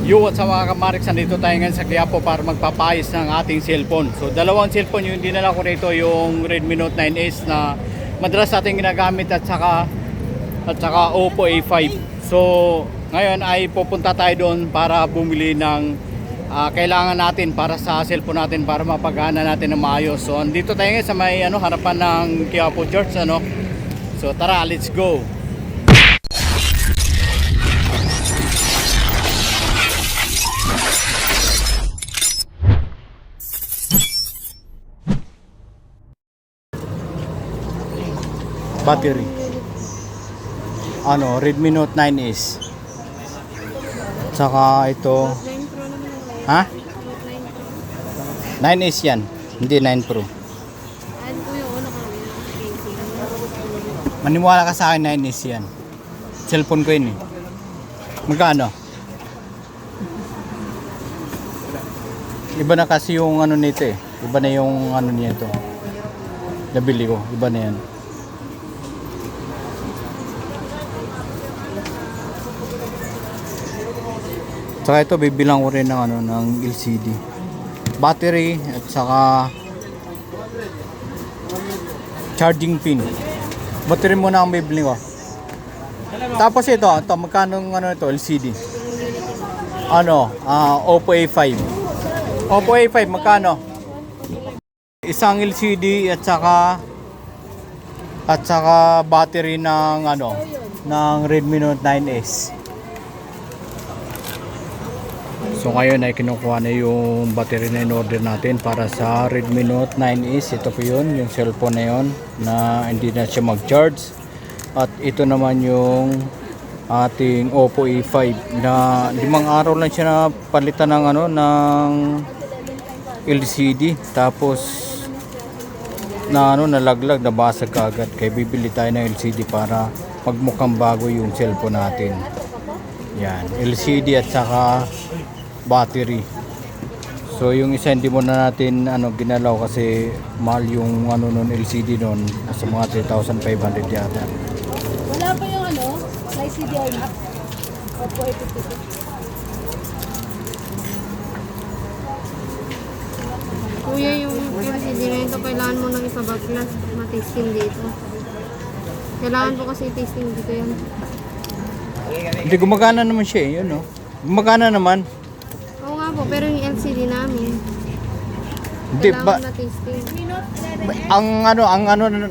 Yo, what's up mga kamarix, nandito tayo ngayon sa Quiapo para magpapayos ng ating cellphone. So dalawang cellphone yung dinala ko rito, yung Redmi Note 9S na madalas natin ginagamit at saka Oppo A5. So ngayon ay pupunta tayo doon para bumili ng kailangan natin para sa cellphone natin para mapagana natin ng maayos. So andito tayo ngayon sa may harapan ng Quiapo Church So tara, let's go. Battery Redmi Note 9S, saka ito ha 9S yan, hindi 9 Pro. Maniwala ka sa akin, 9S yan, cellphone ko yun eh. Magkano? Iba na kasi yung nito eh, iba na yung nito nabili ko, iba na yan. Saka ito bibilang ko rin ng ng LCD, battery at saka charging pin. Battery muna ang bibili ko. Tapos ito magkano ito LCD? Oppo A5. Oppo A5 magkano? Isang LCD at saka battery ng ng Redmi Note 9S. So ngayon ay kinukuha na yung battery na in-order natin para sa Redmi Note 9S. Ito po yun, yung cellphone na yun na hindi na siya mag-charge. At ito naman yung ating Oppo A5 na 5 araw lang siya na palitan ng ng LCD. Tapos nalaglag, nabasag kaagad. Kaya bibili tayo ng LCD para magmukhang bago yung cellphone natin. Yan, LCD at saka battery. So yung isa hindi muna natin ginalaw kasi mahal yung nun LCD nun, nasa mga 3,500 yata. Wala pa yung LCD app. Oppo A52. Kuya, yung LCD na ito kailangan mo nang ipabaglas, matisting dito. Kailangan po kasi testing dito yan. Hindi, gumagana naman siya eh, yun gumagana naman. Pero yung LCD namin hindi ba na-testing. ang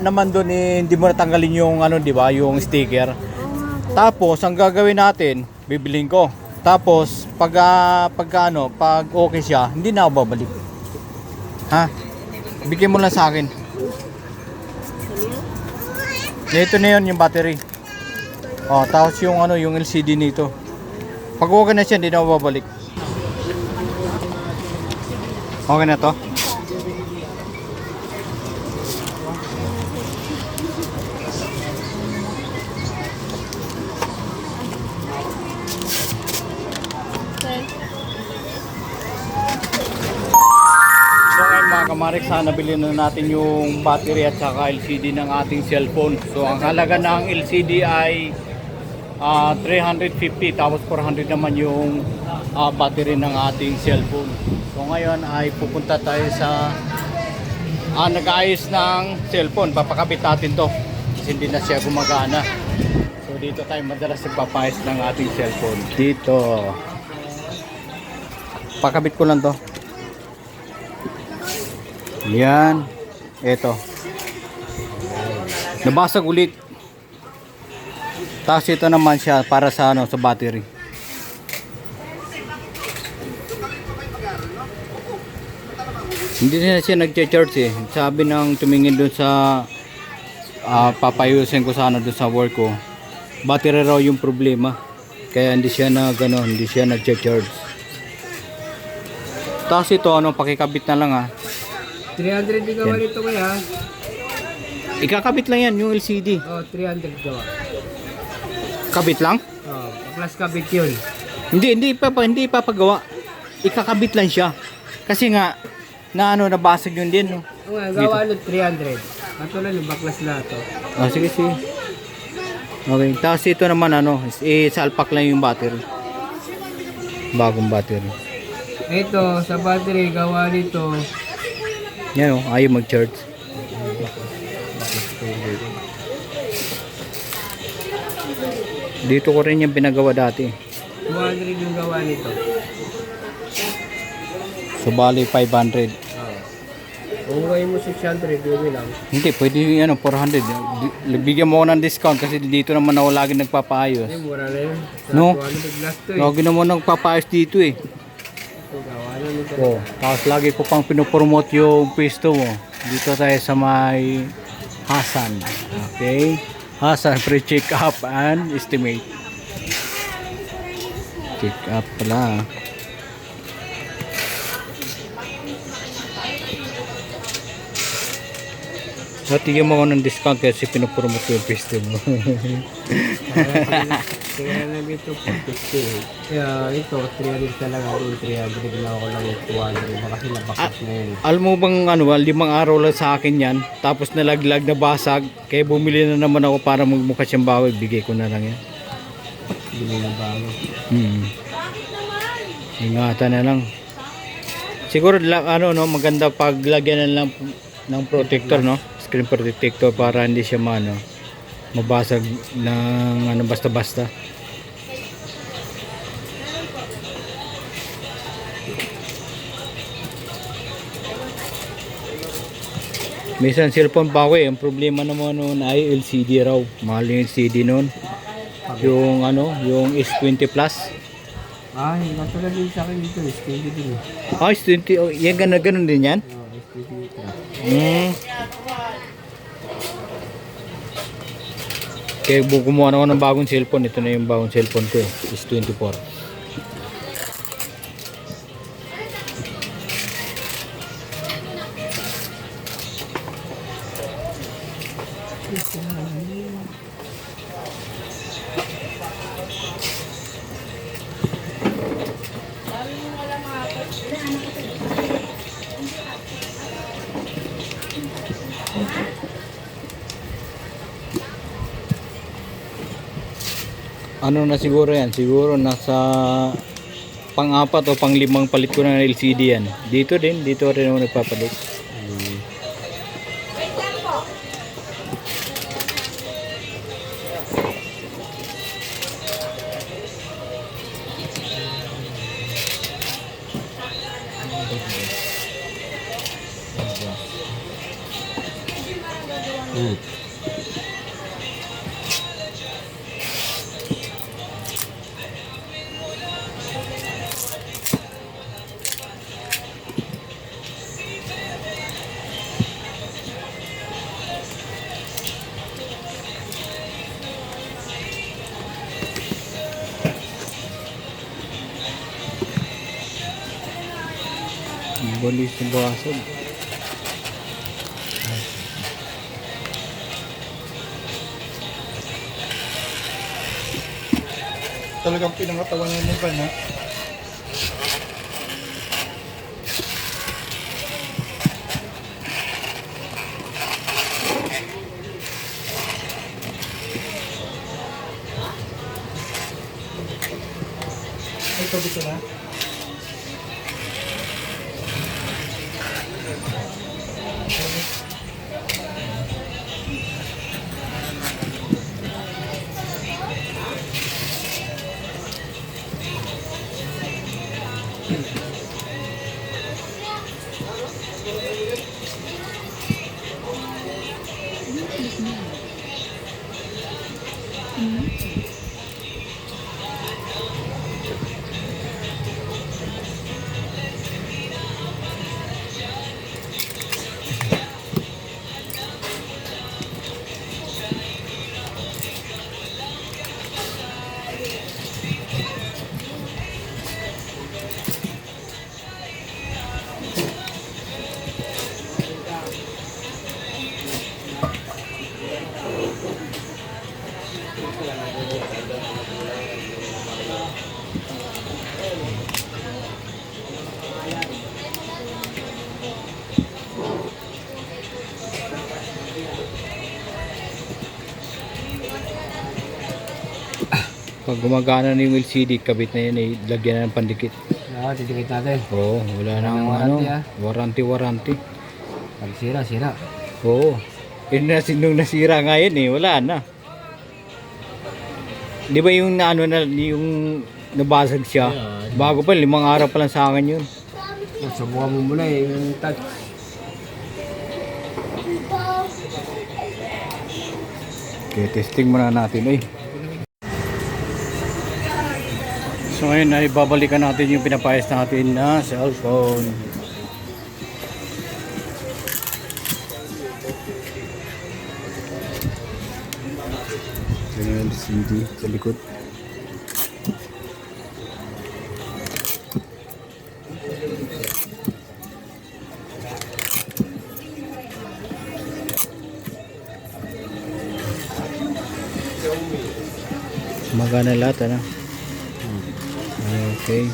naman doon hindi mo natanggalin yung di ba, yung sticker. Tapos ang gagawin natin, bibilhin ko. Tapos pag okay siya, hindi na ako babalik. Ha? Bigyan mo lang sa akin. Ito na yun yung battery. Tapos yung yung LCD nito. Pag okay na siya, hindi na ako babalik. Okay na to? So ngayon mga kamarix, nabili na natin yung battery at saka LCD ng ating cellphone. So ang halaga ng LCD ay 350, tapos 400 naman yung battery ng ating cellphone. So ngayon ay pupunta tayo sa nag-aayos ng cellphone. Papakabit natin to kasi hindi na siya gumagana. So dito tayo madalas nagpapayos ng ating cellphone. Dito pakabit ko lang to. Yan, eto nabasag ulit. Tapos ito naman siya para sa sa battery. Hindi na siya nag-charge eh. Sabi ng tumingin doon sa papayusin ko sana doon sa work ko, battery raw yung problema. Kaya hindi siya hindi siya nag-charge. Tapos ito pakikabit na lang 300 gawa nito kaya. Ikakabit lang yan yung LCD. 300 gawa. Kabit lang? Plus kabit yun. Hindi ipapagawa. Ikakabit lang siya. Kasi nga nabasag yun din Gawa 300. Katulad yung baklas na ito. Sige. Okay, tapos ito naman salpak lang yung battery. Bagong battery. Ito, sa battery, gawa nito. Yan o, ayaw mag-charge. Dito ko rin yung pinagawa dati. 200 yung gawa nito. So bali 500. Kung gawin mo 600, yun lang. Hindi, pwede yung 400. Bigyan mo ako ng discount kasi dito naman ako lagi nagpapaayos. Ay, mura na yun. Sa No? 200 plus to eh. Lagi naman nagpapaayos dito eh. Ito, gawa na nito. Oh, tapos lagi ko pang pinopromote yung pwesto mo. Dito tayo sa may Hasan. Okay? Hasan, pre-check up and estimate. Check up pala. Natigyan mo ako ng discount kasi pinopromote yung pwesto mo. Kaya na dito 450. Kaya ito, 300 talaga. Yung 300 na ako lang yung 200. Baka sila bakas na yun. Alam mo bang 5 araw lang sa akin yan, tapos nalaglag na basag, kaya bumili na naman ako para magmukha siyang bago, bigay ko na lang yan. Bili na bago. Ingatan na lang. Siguro maganda paglagyan na lang ng protector, no? Screen protector para hindi siya mabasag ng basta-basta. Minsan cellphone pa ako eh. Ang problema naman noon ay LCD raw. Mahal yung LCD noon. Yung yung S20 Plus. Ay, natulad din sa akin dito. S20 din eh. Ah, S20. Oh, yan ganun din yan? S20 dito. Kaya kumuha na ako ng bagong cellphone. Ito na yung bagong cellphone ko eh. S24. Ano na siguro yan? Siguro nasa pang-4 o pang-5 palit ko na ng LCD yan. Dito rin ako nagpapalit. Balis yung basag. Talagang pinangatawan niya yung kanya. Ito dito na. gumagana na yung LCD, kabit na yan, lagyan na ng pandikit. Didikit natin. Oo, wala nang Warranty, warranty. Pag sira. Oo. Yun na, nung nasira nga yun wala na. Di ba yung yung nabasag siya? Bago pa, 5 araw pa lang sa akin yun. Subukan mo muna yung touch. Okay, testing muna natin. So ngayon ay babalikan natin yung pinapayas natin na cellphone. Ayan, CD sa likod. Magana lahat, ano? Okay.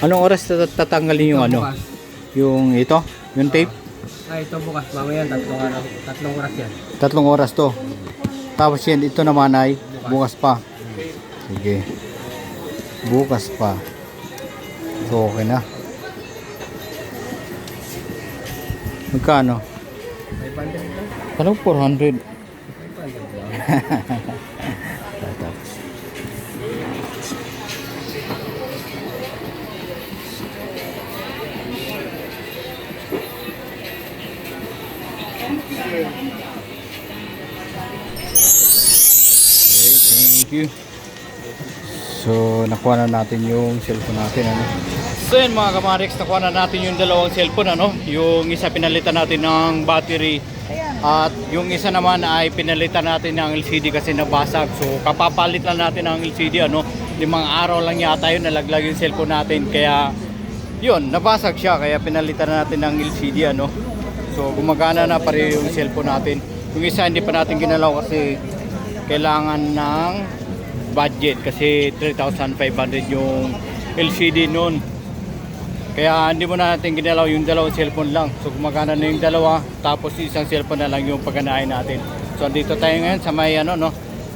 Anong oras tatanggalin yung ano? Bukas. Yung ito? Yung tape? Ito bukas. Mamaya 3 oras yan. 3 oras to. Tapos yan, ito naman ay bukas pa. Sige. Bukas pa. So, okay na. Magkano? 500 lang. Parang 400. 500 lang. Tapos. Okay, thank you. So, nakuha na natin yung cellphone natin, ano. So yun mga kamarix, nakuha na natin yung dalawang cellphone, ano. Yung isa pinalitan natin ng battery at yung isa naman ay pinalitan natin ng LCD kasi nabasag. So kapapalit lang natin ng LCD, ano. 5 araw lang yata yun nalaglag yung cellphone natin, kaya yun, nabasag siya, kaya pinalitan natin ng LCD, ano. So gumagana na pareho yung cellphone natin. Yung isa hindi pa natin ginalaw kasi kailangan ng budget kasi 3,500 yung LCD nun. Kaya hindi mo natin ginalaw yung dalawang cellphone lang. So gumagana na yung dalawa, tapos isang cellphone na lang yung pagganahin natin. So andito tayo ngayon sa may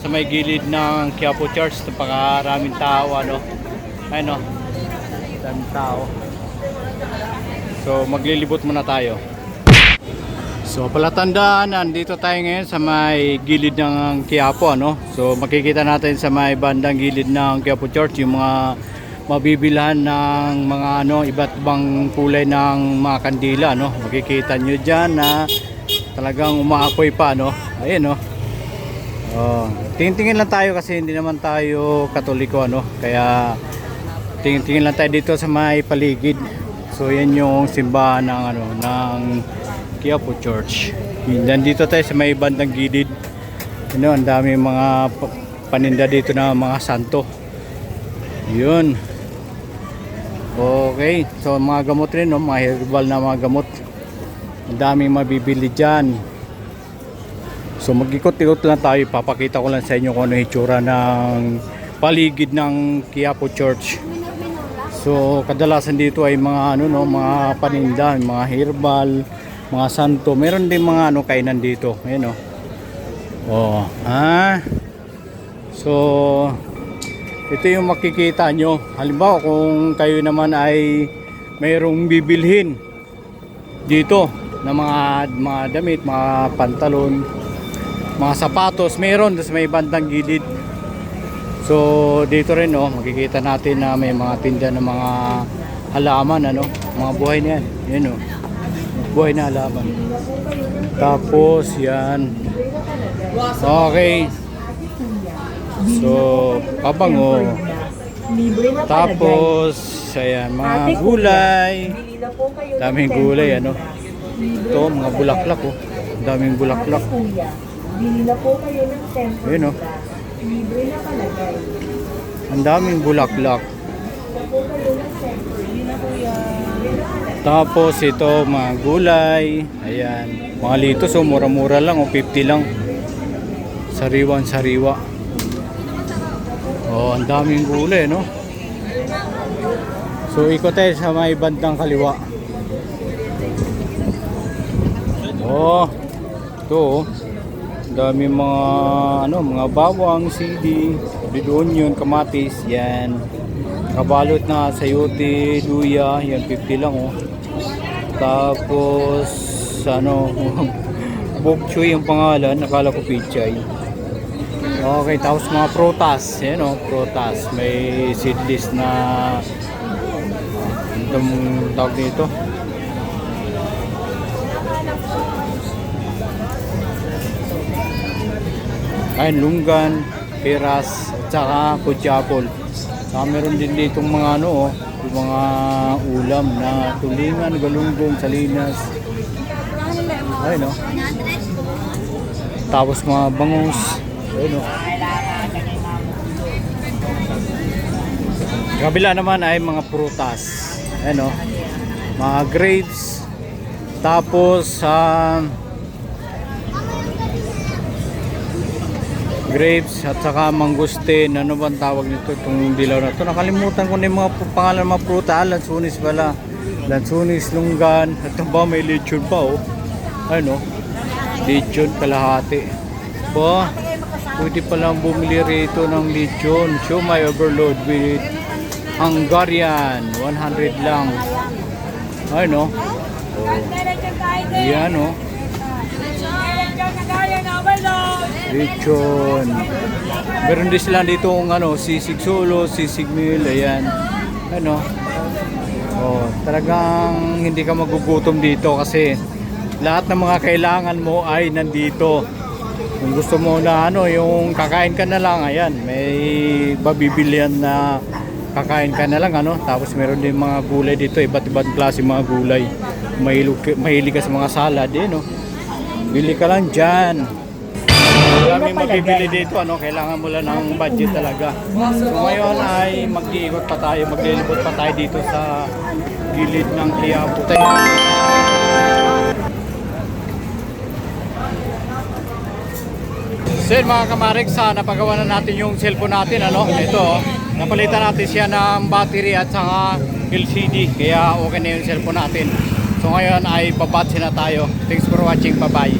sa may gilid ng Quiapo Church. Napakaraming tao, ayun, daming tao. So maglilibot muna tayo. So palatandaan, nandito tayo ngayon sa may gilid ng Quiapo, So makikita natin sa may bandang gilid ng Quiapo Church yung mga mabibilhan ng mga iba't ibang kulay ng mga kandila, Makikita nyo diyan na talagang umaapoy pa, Ayun, Oh, tingin-tingin lang tayo kasi hindi naman tayo Katoliko, Kaya tingin-tingin lang tayo dito sa may paligid. So yan yung simbahan ng ng Quiapo Church. Nandito tayo sa may bandang gilid. Ang dami mga paninda dito na mga santo. Yun. Okay, so mga gamot rin, mga herbal na mga gamot. Ang daming mabibili dyan. So mag-ikot-ikot lang tayo. Papakita ko lang sa inyo kung ano itsura ng paligid ng Quiapo Church. So kadalasan dito ay mga mga paninda, mga herbal, mga santo. Meron din mga kainan dito. Ayun, Oh, So ito yung makikita nyo. Halimbawa kung kayo naman ay mayroong bibilhin dito na mga damit, mga pantalon, mga sapatos, meron sa may bandang gilid. So dito rin, makikita natin na may mga tinda ng mga halaman, mga buhay na yan. Yan, buhay na halaman. Tapos yan. Okay. So, pabango. Tapos, ayan, mga gulay. Daming gulay, Ito, mga bulaklak, Daming bulaklak. Ayan, Ang daming bulaklak. Tapos, ito, mga gulay. Ayan. Mga litos, mura-mura lang, 50 lang. Sariwan-sariwa. Oh, ang daming gulay, So ikot tayo sa may bandang kaliwa. Oh, ito, Dami mga mga bawang, sili, red onion, kamatis, yan. Kabalot na sayote, luya, yan 50 lang oh. Tapos bok choy yung pangalan, nakala ko pichay. Okay, tapos mga prutas, yan oh, prutas. May seedless na itong tawag dito. Ayun, lunggan, peras, at saka kutsapol. Saka meron din ditong mga yung mga ulam na tulingan, galunggong, salinas. Ayun oh. Tapos mga bangus. Ayun oh. Kabila naman ay mga prutas. Ayun oh. Mga grapes. Tapos grapes at saka mangustin. Ano bang tawag nito itong dilaw na ito? Nakalimutan ko na yung mga pangalan ng mga pruta. Lansunis pala. Lansunis, lunggan. At ba may lechon pa oh. Ano? Lechon kalahati. Ba, pwede palang bumili rito ng lechon. Siomai overload with Hungarian. 100 lang. Ano? Oh. Ayan oh. Lechon. Meron din sila dito sisig solo, sisig meal, ayan. Oh, talagang hindi ka magugutom dito kasi lahat ng mga kailangan mo ay nandito. Kung gusto mo na yung kakain ka na lang, ayan, may babibilian na kakain ka na lang tapos meron din mga gulay dito, iba't ibang klase mga gulay. Mahilig ka sa mga salad, Bili ka lang dyan. Marami mabibili dito, kailangan mo lang ng budget talaga. So ngayon ay mag-iikot pa tayo, maglilibot pa tayo dito sa gilid ng Quiapo. So mga kamarik, napagawa na natin yung cellphone natin, ito, napalitan natin siya ng battery at saka LCD, kaya okay na yung cellphone natin. So ngayon ay babatsin na tayo. Thanks for watching, bye bye.